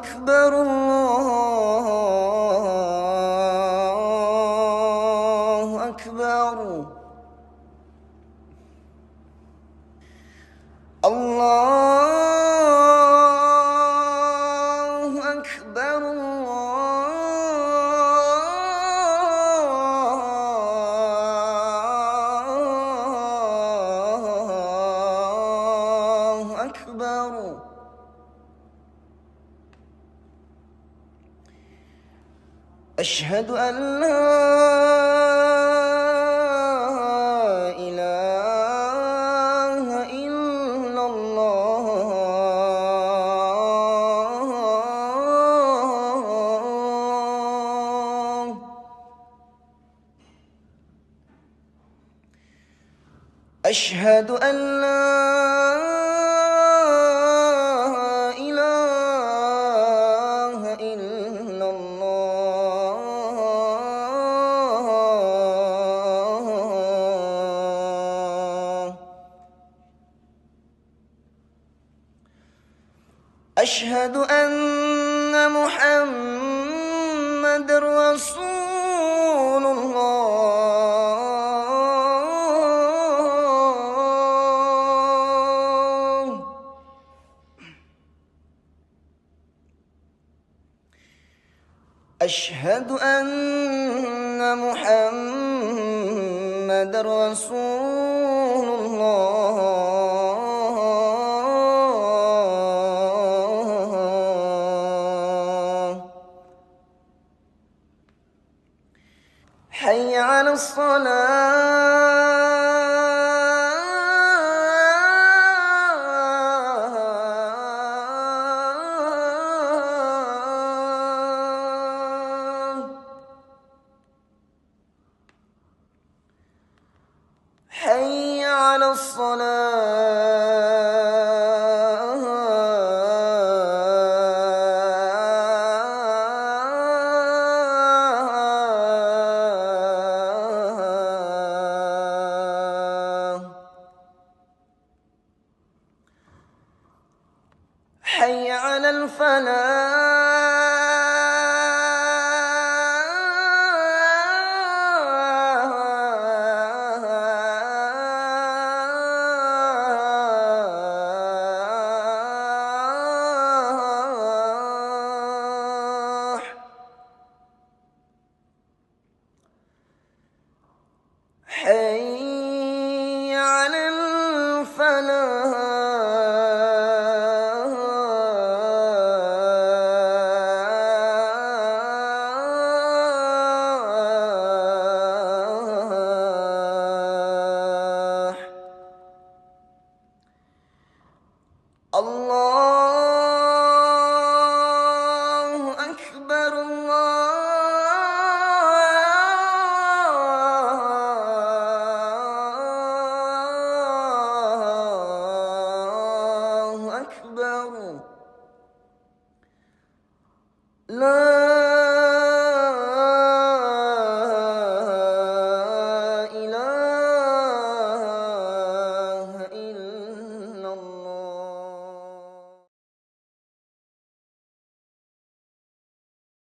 أكبر الله أكبر. الله أكبر الله أكبر. أشهد أن لا إله إلا الله. أشهد أن لا إله إلا الله. أشهد أن محمد رسول الله. أشهد أن محمد رسول الله. حي على الصلاة. حي على الصلاة. حي على الفلاح. حي على الفلاح. الله أكبر الله أكبر. لا